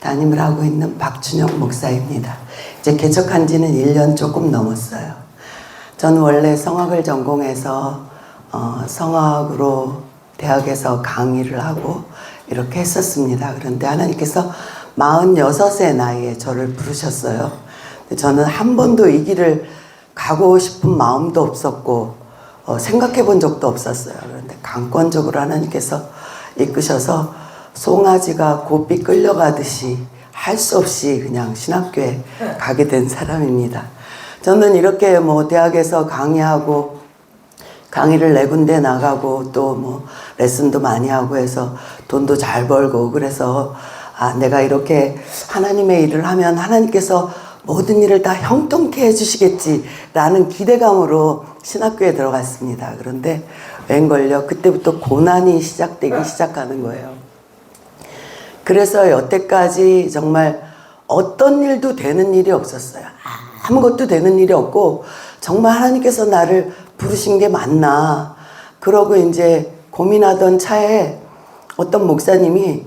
담임을 하고 있는 박준영 목사입니다. 이제 개척한 지는 1년 조금 넘었어요. 저는 원래 성악을 전공해서 성악으로 대학에서 강의를 하고 이렇게 했었습니다. 그런데 하나님께서 46의 나이에 저를 부르셨어요. 저는 한 번도 이 길을 가고 싶은 마음도 없었고 생각해 본 적도 없었어요. 그런데 강권적으로 하나님께서 이끄셔서 송아지가 고삐 끌려가듯이 할 수 없이 그냥 신학교에 가게 된 사람입니다. 저는 이렇게 대학에서 강의하고 강의를 4군데 나가고 또 레슨도 많이 하고 해서 돈도 잘 벌고 그래서 내가 이렇게 하나님의 일을 하면 하나님께서 모든 일을 다 형통케 해주시겠지라는 기대감으로 신학교에 들어갔습니다. 그런데 웬걸요, 그때부터 고난이 시작되기 시작하는 거예요. 그래서 여태까지 정말 어떤 일도 되는 일이 없었어요. 아무것도 되는 일이 없고 정말 하나님께서 나를 부르신 게 맞나. 그러고 이제 고민하던 차에 어떤 목사님이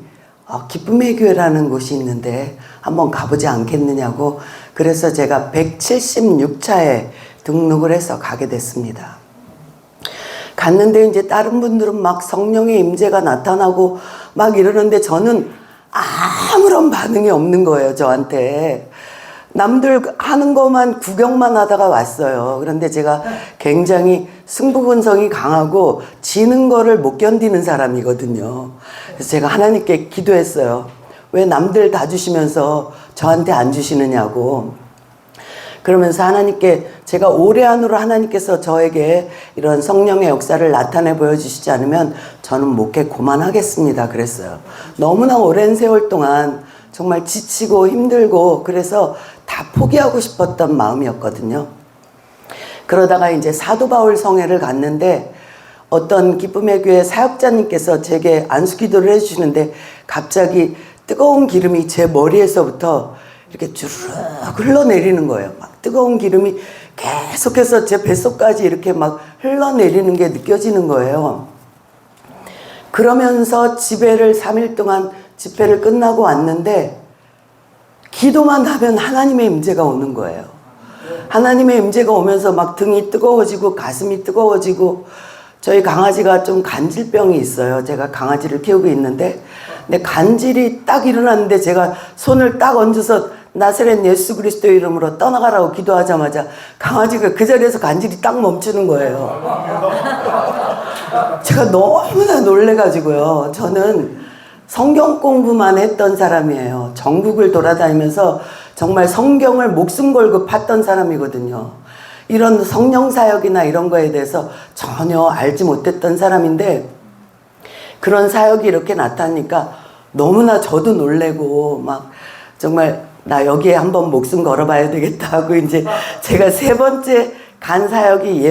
기쁨의 교회라는 곳이 있는데 한번 가보지 않겠느냐고, 그래서 제가 176차에 등록을 해서 가게 됐습니다. 갔는데 이제 다른 분들은 막 성령의 임재가 나타나고 막 이러는데 저는 아무런 반응이 없는 거예요, 저한테. 남들 하는 것만 구경만 하다가 왔어요. 그런데 제가 굉장히 승부근성이 강하고 지는 거를 못 견디는 사람이거든요. 그래서 제가 하나님께 기도했어요. 왜 남들 다 주시면서 저한테 안 주시느냐고. 그러면서 하나님께, 제가 올해 안으로 하나님께서 저에게 이런 성령의 역사를 나타내 보여주시지 않으면 저는 목회 그만하겠습니다 그랬어요. 너무나 오랜 세월 동안 정말 지치고 힘들고 그래서 다 포기하고 싶었던 마음이었거든요. 그러다가 이제 사도 바울 성회를 갔는데 어떤 기쁨의 교회 사역자님께서 제게 안수기도를 해주시는데 갑자기 뜨거운 기름이 제 머리에서부터 이렇게 주르륵 흘러내리는 거예요. 막 뜨거운 기름이 계속해서 제 뱃속까지 이렇게 막 흘러내리는 게 느껴지는 거예요. 그러면서 집회를 3일 동안 집회를 끝나고 왔는데 기도만 하면 하나님의 임재가 오는 거예요. 하나님의 임재가 오면서 막 등이 뜨거워지고 가슴이 뜨거워지고, 저희 강아지가 좀 간질병이 있어요. 제가 강아지를 키우고 있는데 근데 간질이 딱 일어났는데 제가 손을 딱 얹어서 나사렛 예수 그리스도의 이름으로 떠나가라고 기도하자마자 강아지가 그 자리에서 간질이 딱 멈추는 거예요. 제가 너무나 놀래가지고요. 저는 성경 공부만 했던 사람이에요. 전국을 돌아다니면서 정말 성경을 목숨 걸고 팠던 사람이거든요. 이런 성령 사역이나 이런 거에 대해서 전혀 알지 못했던 사람인데 그런 사역이 이렇게 나타나니까 너무나 저도 놀래고 막 정말 나 여기에 한번 목숨 걸어봐야 되겠다 하고 이제 제가 3번째 간 사역이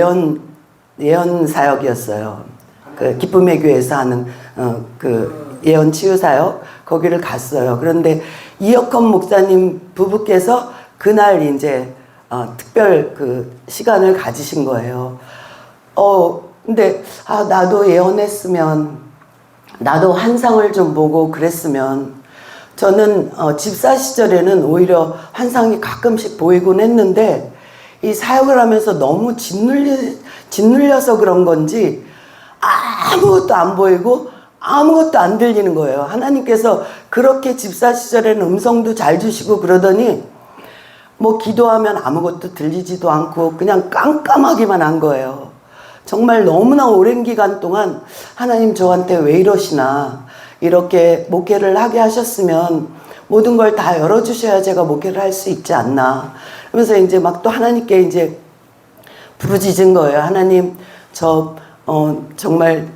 예언 사역이었어요. 그 기쁨의 교회에서 하는 그 예언 치유 사역, 거기를 갔어요. 그런데 이혁헌 목사님 부부께서 그날 이제 특별 그 시간을 가지신 거예요. 근데 나도 예언했으면, 나도 환상을 좀 보고 그랬으면. 저는 집사 시절에는 오히려 환상이 가끔씩 보이곤 했는데 이 사역을 하면서 너무 짓눌려서 그런 건지 아무것도 안 보이고 아무것도 안 들리는 거예요. 하나님께서 그렇게 집사 시절에는 음성도 잘 주시고 그러더니 기도하면 아무것도 들리지도 않고 그냥 깜깜하기만 한 거예요. 정말 너무나 오랜 기간 동안 하나님 저한테 왜 이러시나, 이렇게 목회를 하게 하셨으면 모든 걸 다 열어주셔야 제가 목회를 할 수 있지 않나. 그러면서 이제 막 또 하나님께 이제 부르짖은 거예요. 하나님, 정말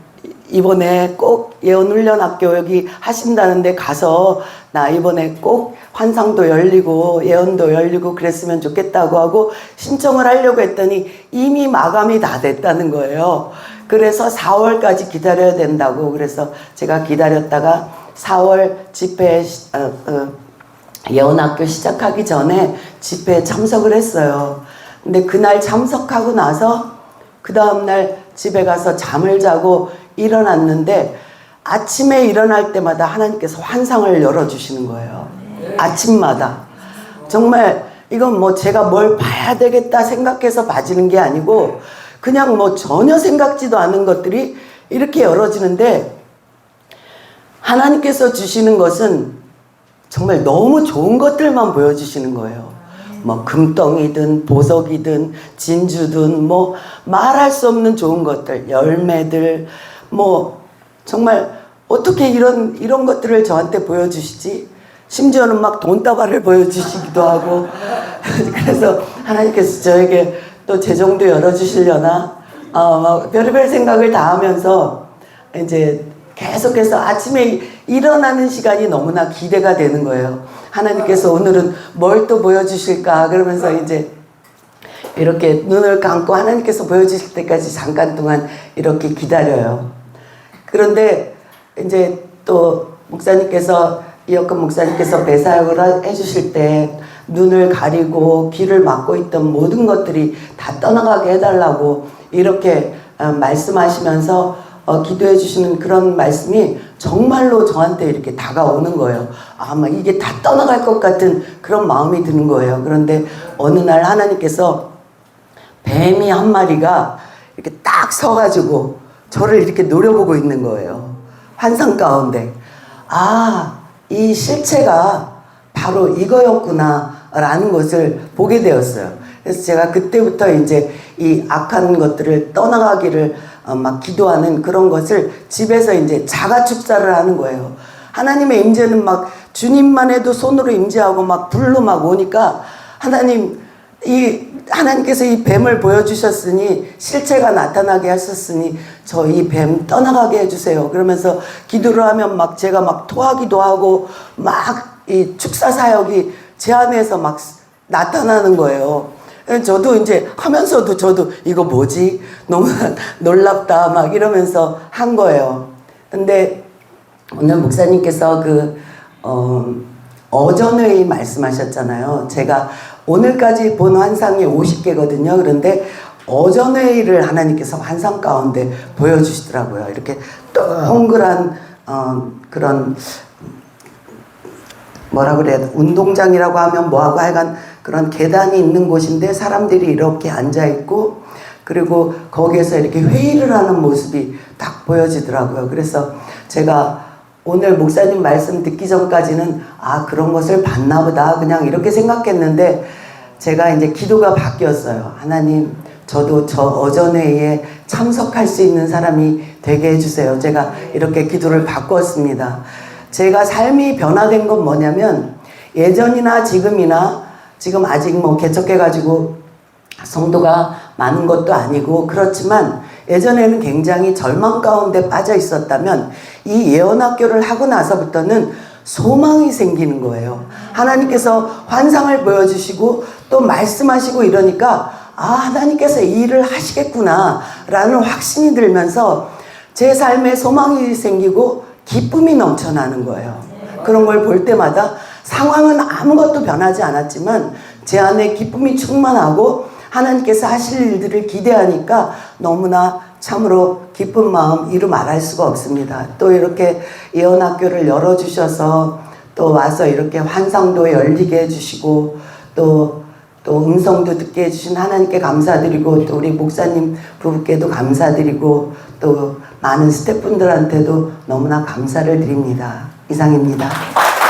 이번에 꼭 예언훈련학교 여기 하신다는데 가서 나 이번에 꼭 환상도 열리고 예언도 열리고 그랬으면 좋겠다고 하고 신청을 하려고 했더니 이미 마감이 다 됐다는 거예요. 그래서 4월까지 기다려야 된다고. 그래서 제가 기다렸다가 4월 집회 예언학교 시작하기 전에 집회에 참석을 했어요. 근데 그날 참석하고 나서 그 다음날 집에 가서 잠을 자고 일어났는데 아침에 일어날 때마다 하나님께서 환상을 열어주시는 거예요. 아침마다. 정말 이건 뭐 제가 뭘 봐야 되겠다 생각해서 봐지는 게 아니고 그냥 뭐 전혀 생각지도 않은 것들이 이렇게 열어지는데 하나님께서 주시는 것은 정말 너무 좋은 것들만 보여주시는 거예요. 뭐 금덩이든 보석이든 진주든 뭐 말할 수 없는 좋은 것들, 열매들, 뭐 정말 어떻게 이런 것들을 저한테 보여주시지? 심지어는 막 돈다발을 보여주시기도 하고 그래서 하나님께서 저에게 또 재정도 열어주시려나 막 별의별 생각을 다 하면서 이제 계속해서 아침에 일어나는 시간이 너무나 기대가 되는 거예요. 하나님께서 오늘은 뭘 또 보여주실까 그러면서 이제 이렇게 눈을 감고 하나님께서 보여주실 때까지 잠깐 동안 이렇게 기다려요. 그런데 이제 또 이혁근 목사님께서 배사역을 해주실 때 눈을 가리고 귀를 막고 있던 모든 것들이 다 떠나가게 해달라고 이렇게 말씀하시면서 기도해 주시는 그런 말씀이 정말로 저한테 이렇게 다가오는 거예요. 아마 이게 다 떠나갈 것 같은 그런 마음이 드는 거예요. 그런데 어느 날 하나님께서 뱀이 한 마리가 이렇게 딱 서가지고 저를 이렇게 노려보고 있는 거예요. 환상 가운데. 이 실체가 바로 이거였구나 라는 것을 보게 되었어요. 그래서 제가 그때부터 이제 이 악한 것들을 떠나가기를 막 기도하는 그런 것을 집에서 이제 자가 축사를 하는 거예요. 하나님의 임재는 막 주님만 해도 손으로 임재하고 막 불로 막 오니까 하나님께서 이 뱀을 보여주셨으니 실체가 나타나게 하셨으니 저 이 뱀 떠나가게 해주세요. 그러면서 기도를 하면 막 제가 막 토하기도 하고 막 이 축사 사역이 제 안에서 막 나타나는 거예요. 저도 이제 하면서도 저도 이거 뭐지? 너무 놀랍다 막 이러면서 한 거예요. 근데 오늘 목사님께서 어전회의 말씀하셨잖아요. 제가 오늘까지 본 환상이 50개거든요. 그런데 어전회의를 하나님께서 환상 가운데 보여주시더라고요. 이렇게 동그란 그런 뭐라 그래야 돼? 운동장이라고 하면 뭐하고 하여간 그런 계단이 있는 곳인데 사람들이 이렇게 앉아있고 그리고 거기에서 이렇게 회의를 하는 모습이 딱 보여지더라고요. 그래서 제가 오늘 목사님 말씀 듣기 전까지는 그런 것을 봤나 보다 그냥 이렇게 생각했는데 제가 이제 기도가 바뀌었어요. 하나님 저도 저 어전회의에 참석할 수 있는 사람이 되게 해주세요. 제가 이렇게 기도를 바꿨습니다. 제가 삶이 변화된 건 뭐냐면 예전이나 지금이나 지금 아직 뭐 개척해가지고 성도가 많은 것도 아니고 그렇지만 예전에는 굉장히 절망 가운데 빠져 있었다면 이 예언학교를 하고 나서부터는 소망이 생기는 거예요. 하나님께서 환상을 보여주시고 또 말씀하시고 이러니까 하나님께서 이 일을 하시겠구나 라는 확신이 들면서 제 삶에 소망이 생기고 기쁨이 넘쳐나는 거예요. 그런 걸 볼 때마다 상황은 아무것도 변하지 않았지만 제 안에 기쁨이 충만하고 하나님께서 하실 일들을 기대하니까 너무나 참으로 기쁜 마음 이루 말할 수가 없습니다. 또 이렇게 예언학교를 열어주셔서 또 와서 이렇게 환상도 열리게 해주시고 또 음성도 듣게 해주신 하나님께 감사드리고 또 우리 목사님 부부께도 감사드리고 또 많은 스태프분들한테도 너무나 감사를 드립니다. 이상입니다.